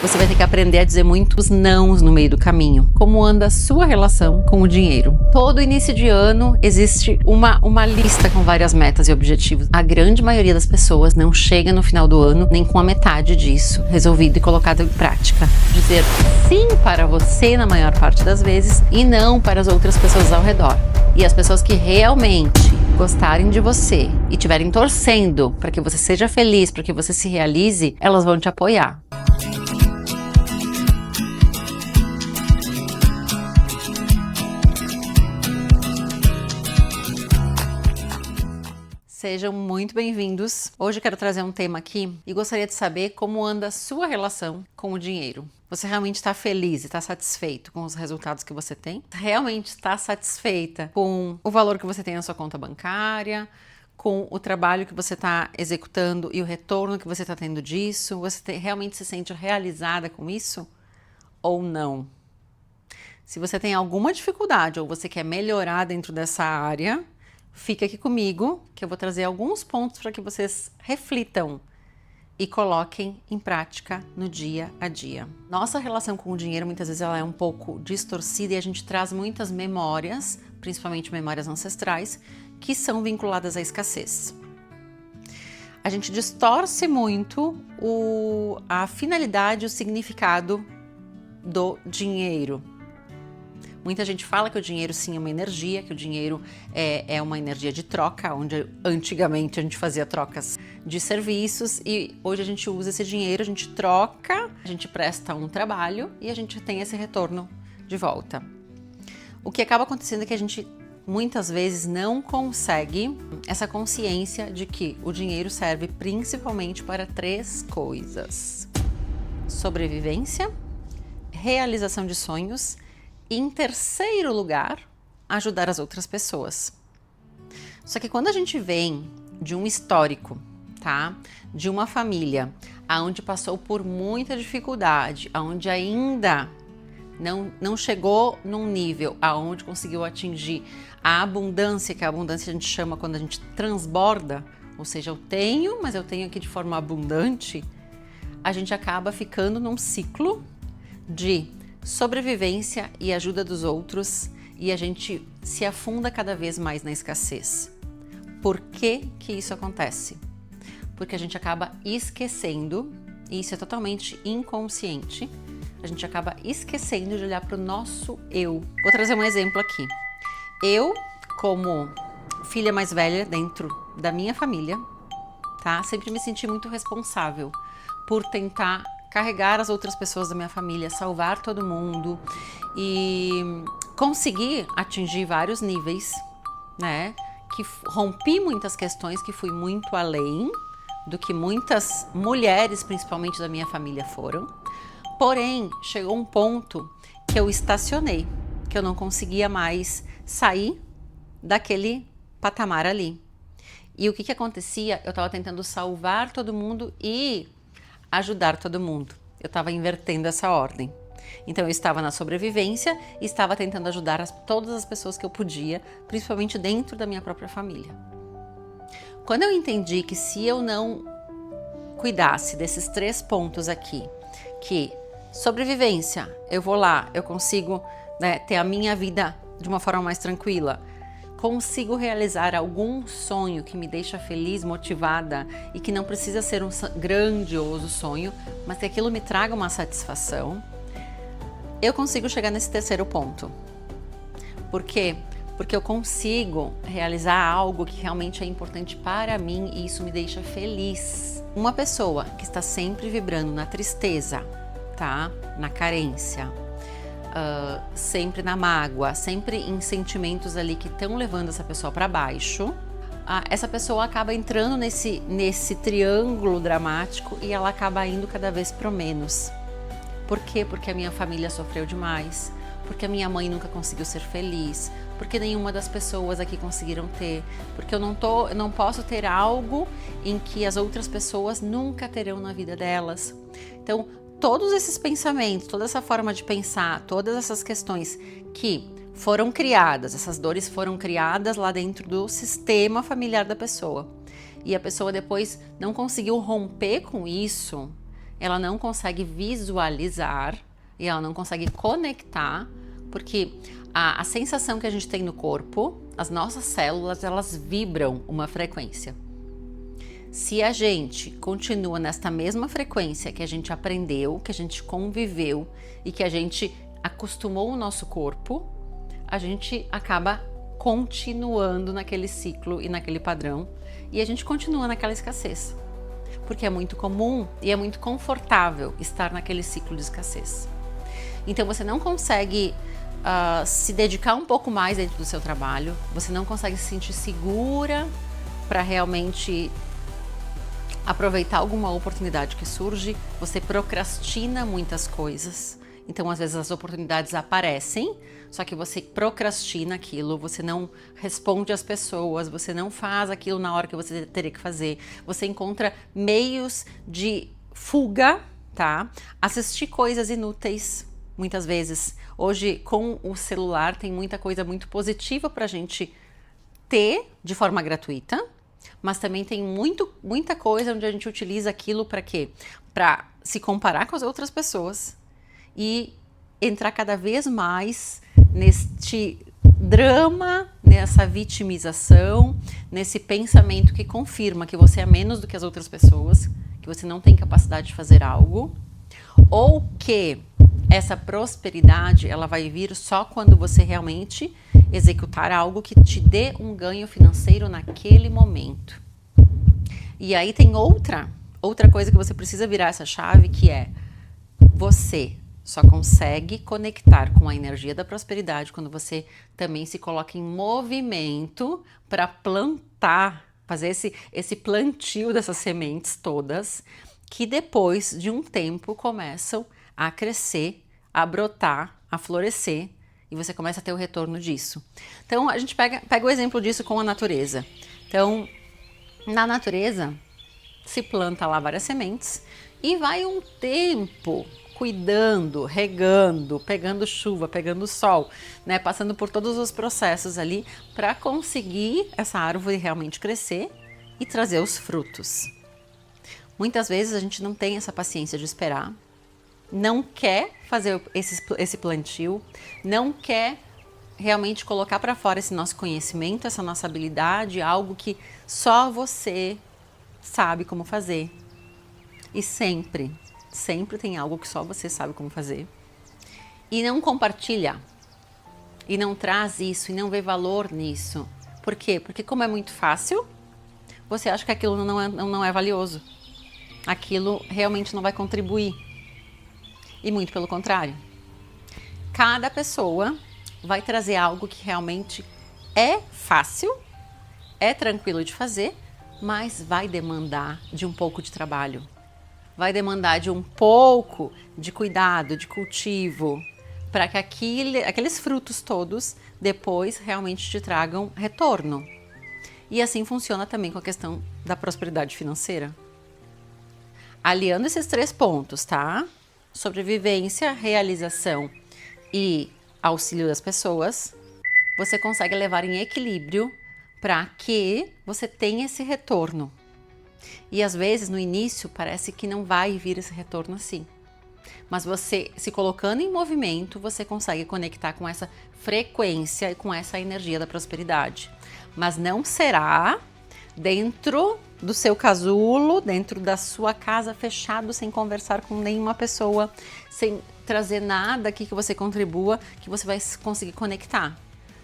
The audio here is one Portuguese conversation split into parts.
Você vai ter que aprender a dizer muitos nãos no meio do caminho. Como anda a sua relação com o dinheiro? Todo início de ano existe uma lista com várias metas e objetivos. A grande maioria das pessoas não chega no final do ano nem com a metade disso resolvido e colocado em prática. Dizer sim para você na maior parte das vezes e não para as outras pessoas ao redor. E as pessoas que realmente gostarem de você e estiverem torcendo para que você seja feliz, para que você se realize, elas vão te apoiar. Sejam muito bem-vindos. Hoje eu quero trazer um tema aqui e gostaria de saber como anda a sua relação com o dinheiro. Você realmente está feliz e está satisfeito com os resultados que você tem? Realmente está satisfeita com o valor que você tem na sua conta bancária? Com o trabalho que você está executando e o retorno que você está tendo disso? Você realmente se sente realizada com isso? Ou não? Se você tem alguma dificuldade ou você quer melhorar dentro dessa área, fica aqui comigo que eu vou trazer alguns pontos para que vocês reflitam e coloquem em prática no dia a dia. Nossa relação com o dinheiro muitas vezes ela é um pouco distorcida e a gente traz muitas memórias, principalmente memórias ancestrais, que são vinculadas à escassez. A gente distorce muito a finalidade e o significado do dinheiro. Muita gente fala que o dinheiro sim é uma energia, que o dinheiro é uma energia de troca, onde antigamente a gente fazia trocas de serviços e hoje a gente usa esse dinheiro, a gente troca, a gente presta um trabalho e a gente tem esse retorno de volta. O que acaba acontecendo é que a gente muitas vezes não consegue essa consciência de que o dinheiro serve principalmente para 3 coisas: sobrevivência, realização de sonhos, e, em terceiro lugar, ajudar as outras pessoas. Só que quando a gente vem de um histórico, tá? De uma família onde passou por muita dificuldade, onde ainda não chegou num nível aonde conseguiu atingir a abundância, que a abundância a gente chama quando a gente transborda, ou seja, eu tenho, mas eu tenho aqui de forma abundante, a gente acaba ficando num ciclo de sobrevivência e ajuda dos outros e a gente se afunda cada vez mais na escassez. Por que que isso acontece? Porque a gente acaba esquecendo, e isso é totalmente inconsciente, a gente acaba esquecendo de olhar para o nosso eu. Vou trazer um exemplo aqui. Eu, como filha mais velha dentro da minha família, tá? Sempre me senti muito responsável por tentar carregar as outras pessoas da minha família, salvar todo mundo e conseguir atingir vários níveis, né? Que rompi muitas questões, que fui muito além do que muitas mulheres, principalmente da minha família, foram. Porém, chegou um ponto que eu estacionei, que eu não conseguia mais sair daquele patamar ali. E o que acontecia? Eu estava tentando salvar todo mundo e ajudar todo mundo. Eu estava invertendo essa ordem. Então eu estava na sobrevivência e estava tentando ajudar todas as pessoas que eu podia, principalmente dentro da minha própria família. Quando eu entendi que se eu não cuidasse desses 3 pontos aqui, que sobrevivência, eu vou lá, eu consigo, né, ter a minha vida de uma forma mais tranquila, consigo realizar algum sonho que me deixa feliz, motivada e que não precisa ser um grandioso sonho, mas que aquilo me traga uma satisfação, eu consigo chegar nesse terceiro ponto. Por quê? Porque eu consigo realizar algo que realmente é importante para mim e isso me deixa feliz. Uma pessoa que está sempre vibrando na tristeza, tá? Na carência, sempre na mágoa, sempre em sentimentos ali que estão levando essa pessoa para baixo, essa pessoa acaba entrando nesse triângulo dramático e ela acaba indo cada vez pro menos. Por quê? Porque a minha família sofreu demais, porque a minha mãe nunca conseguiu ser feliz, porque nenhuma das pessoas aqui conseguiram ter, porque eu não posso ter algo em que as outras pessoas nunca terão na vida delas. Então, todos esses pensamentos, toda essa forma de pensar, todas essas questões que foram criadas, essas dores foram criadas lá dentro do sistema familiar da pessoa. E a pessoa depois não conseguiu romper com isso, ela não consegue visualizar e ela não consegue conectar, porque a sensação que a gente tem no corpo, as nossas células, elas vibram uma frequência. Se a gente continua nesta mesma frequência que a gente aprendeu, que a gente conviveu e que a gente acostumou o nosso corpo, a gente acaba continuando naquele ciclo e naquele padrão e a gente continua naquela escassez. Porque é muito comum e é muito confortável estar naquele ciclo de escassez. Então você não consegue se dedicar um pouco mais dentro do seu trabalho, você não consegue se sentir segura para realmente aproveitar alguma oportunidade que surge, você procrastina muitas coisas. Então, às vezes as oportunidades aparecem, só que você procrastina aquilo, você não responde às pessoas, você não faz aquilo na hora que você teria que fazer. Você encontra meios de fuga, tá? Assistir coisas inúteis, muitas vezes. Hoje, com o celular, tem muita coisa muito positiva pra gente ter de forma gratuita, mas também tem muita coisa onde a gente utiliza aquilo para quê? Para se comparar com as outras pessoas e entrar cada vez mais neste drama, nessa vitimização, nesse pensamento que confirma que você é menos do que as outras pessoas, que você não tem capacidade de fazer algo, ou que essa prosperidade ela vai vir só quando você realmente executar algo que te dê um ganho financeiro naquele momento. E aí tem outra coisa que você precisa virar essa chave, que é você só consegue conectar com a energia da prosperidade quando você também se coloca em movimento para plantar, fazer esse plantio dessas sementes todas, que depois de um tempo começam a crescer, a brotar, a florescer, e você começa a ter o retorno disso. Então a gente pega o exemplo disso com a natureza. Então, na natureza, se planta lá várias sementes e vai um tempo cuidando, regando, pegando chuva, pegando sol, né? Passando por todos os processos ali para conseguir essa árvore realmente crescer e trazer os frutos. Muitas vezes a gente não tem essa paciência de esperar, não quer fazer esse plantio, não quer realmente colocar para fora esse nosso conhecimento, essa nossa habilidade, algo que só você sabe como fazer. E sempre tem algo que só você sabe como fazer. E não compartilha, e não traz isso, e não vê valor nisso. Por quê? Porque como é muito fácil, você acha que aquilo não é valioso. Aquilo realmente não vai contribuir. E muito pelo contrário. Cada pessoa vai trazer algo que realmente é fácil, é tranquilo de fazer, mas vai demandar de um pouco de trabalho. Vai demandar de um pouco de cuidado, de cultivo, para que aqueles frutos todos depois realmente te tragam retorno. E assim funciona também com a questão da prosperidade financeira. Aliando esses 3 pontos, tá? Sobrevivência, realização e auxílio das pessoas, você consegue levar em equilíbrio para que você tenha esse retorno. E às vezes no início parece que não vai vir esse retorno assim. Mas você se colocando em movimento, você consegue conectar com essa frequência e com essa energia da prosperidade. Mas não será dentro do seu casulo, dentro da sua casa, fechado, sem conversar com nenhuma pessoa, sem trazer nada aqui que você contribua, que você vai conseguir conectar.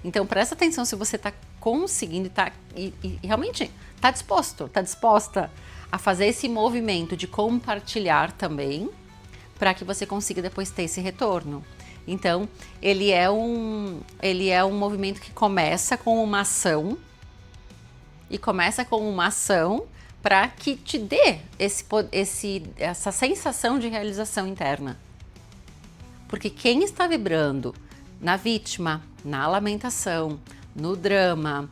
Então presta atenção se você está conseguindo e realmente está disposta a fazer esse movimento de compartilhar também, para que você consiga depois ter esse retorno. Então ele é um movimento que começa com uma ação, e começa com uma ação para que te dê essa sensação de realização interna. Porque quem está vibrando na vítima, na lamentação, no drama,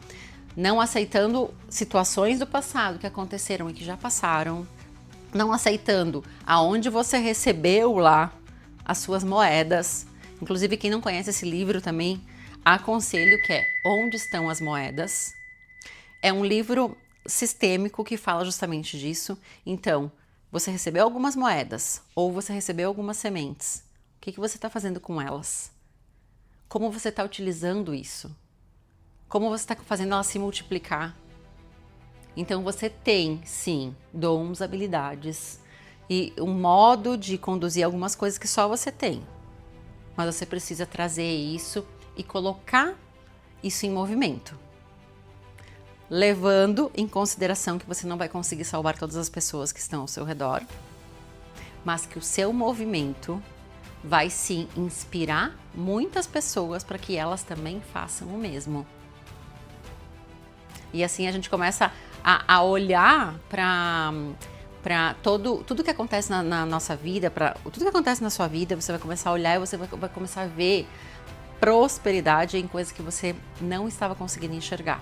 não aceitando situações do passado que aconteceram e que já passaram, não aceitando aonde você recebeu lá as suas moedas. Inclusive, quem não conhece esse livro também, aconselho, que é Onde Estão as Moedas. É um livro sistêmico que fala justamente disso. Então, Você recebeu algumas moedas ou você recebeu algumas sementes. O que você está fazendo com elas? Como você está utilizando isso? Como você está fazendo elas se multiplicar? Então você tem, sim, dons, habilidades e um modo de conduzir algumas coisas que só você tem. Mas você precisa trazer isso e colocar isso em movimento. Levando em consideração que você não vai conseguir salvar todas as pessoas que estão ao seu redor, mas que o seu movimento vai sim inspirar muitas pessoas para que elas também façam o mesmo. E assim a gente começa a olhar para tudo que acontece na nossa vida, tudo que acontece na sua vida, você vai começar a olhar e você vai começar a ver prosperidade em coisas que você não estava conseguindo enxergar.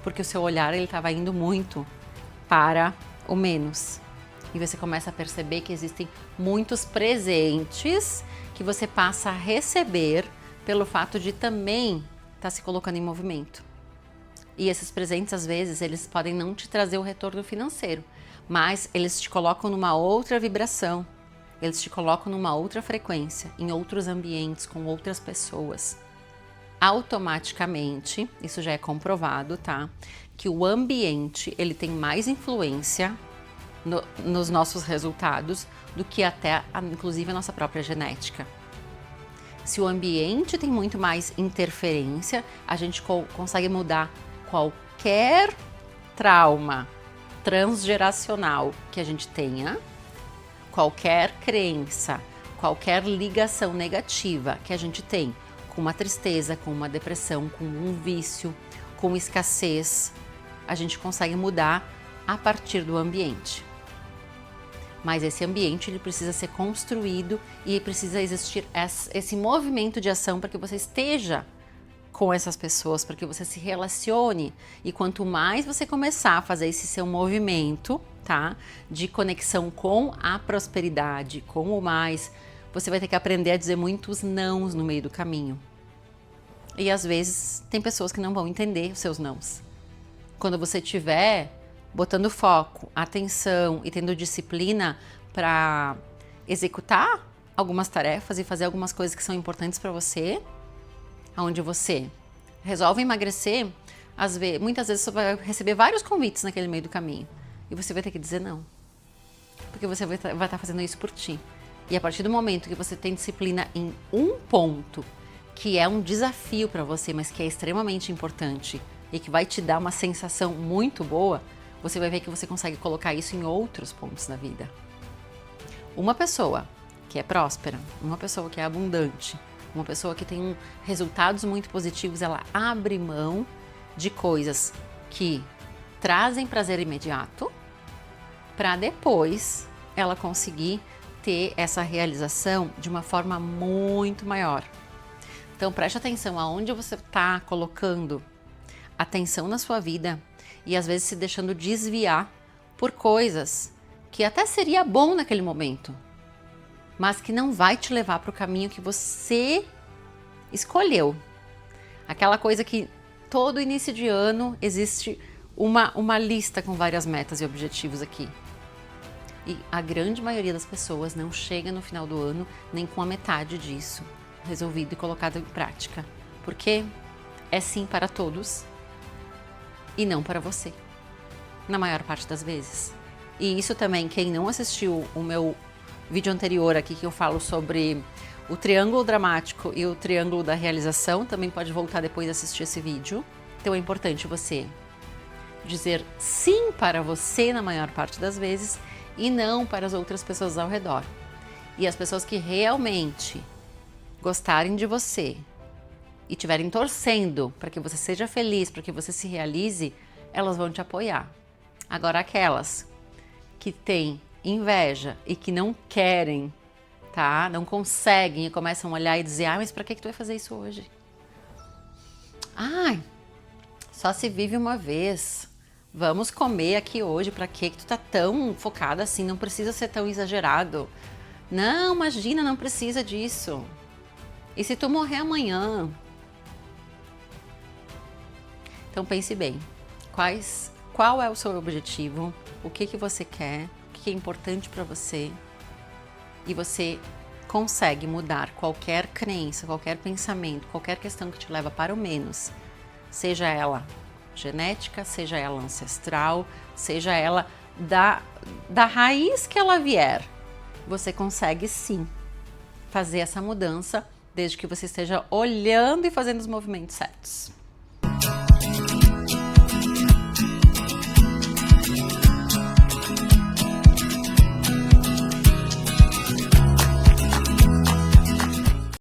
Porque o seu olhar ele estava indo muito para o menos. E você começa a perceber que existem muitos presentes que você passa a receber pelo fato de também estar se colocando em movimento. E esses presentes, às vezes, eles podem não te trazer o retorno financeiro, mas eles te colocam numa outra vibração, eles te colocam numa outra frequência, em outros ambientes, com outras pessoas. Automaticamente, isso já é comprovado, tá? Que o ambiente, ele tem mais influência nos nossos resultados do que até, inclusive, a nossa própria genética. Se o ambiente tem muito mais interferência, a gente consegue mudar qualquer trauma transgeracional que a gente tenha, qualquer crença, qualquer ligação negativa que a gente tem com uma tristeza, com uma depressão, com um vício, com escassez, a gente consegue mudar a partir do ambiente. Mas esse ambiente ele precisa ser construído e precisa existir esse movimento de ação para que você esteja com essas pessoas, para que você se relacione. E quanto mais você começar a fazer esse seu movimento, tá, de conexão com a prosperidade, com o mais, você vai ter que aprender a dizer muitos nãos no meio do caminho. E às vezes tem pessoas que não vão entender os seus nãos. Quando você estiver botando foco, atenção e tendo disciplina para executar algumas tarefas e fazer algumas coisas que são importantes para você, onde você resolve emagrecer, muitas vezes você vai receber vários convites naquele meio do caminho e você vai ter que dizer não, porque você vai estar fazendo isso por ti. E a partir do momento que você tem disciplina em um ponto que é um desafio para você, mas que é extremamente importante e que vai te dar uma sensação muito boa, você vai ver que você consegue colocar isso em outros pontos da vida. Uma pessoa que é próspera, uma pessoa que é abundante, uma pessoa que tem resultados muito positivos, ela abre mão de coisas que trazem prazer imediato para depois ela conseguir ter essa realização de uma forma muito maior. Então preste atenção aonde você está colocando atenção na sua vida e às vezes se deixando desviar por coisas que até seria bom naquele momento, mas que não vai te levar para o caminho que você escolheu. Aquela coisa que todo início de ano existe uma lista com várias metas e objetivos aqui. E a grande maioria das pessoas não chega no final do ano nem com a metade disso resolvido e colocado em prática. Porque é sim para todos e não para você, na maior parte das vezes. E isso também, quem não assistiu o meu vídeo anterior aqui que eu falo sobre o triângulo dramático e o triângulo da realização, também pode voltar depois de assistir esse vídeo. Então é importante você dizer sim para você na maior parte das vezes e não para as outras pessoas ao redor. E as pessoas que realmente gostarem de você e estiverem torcendo para que você seja feliz, para que você se realize, elas vão te apoiar. Agora aquelas que têm inveja e que não querem, tá? Não conseguem e começam a olhar e dizer: mas para que tu vai fazer isso hoje? Ai, só se vive uma vez. Vamos comer aqui hoje, para que tu tá tão focada assim? Não precisa ser tão exagerado. Não, imagina, não precisa disso. E se tu morrer amanhã? Então pense bem, qual é o seu objetivo, o que você quer, o que é importante para você e você consegue mudar qualquer crença, qualquer pensamento, qualquer questão que te leva para o menos, seja ela genética, seja ela ancestral, seja ela da raiz que ela vier, você consegue sim fazer essa mudança, desde que você esteja olhando e fazendo os movimentos certos.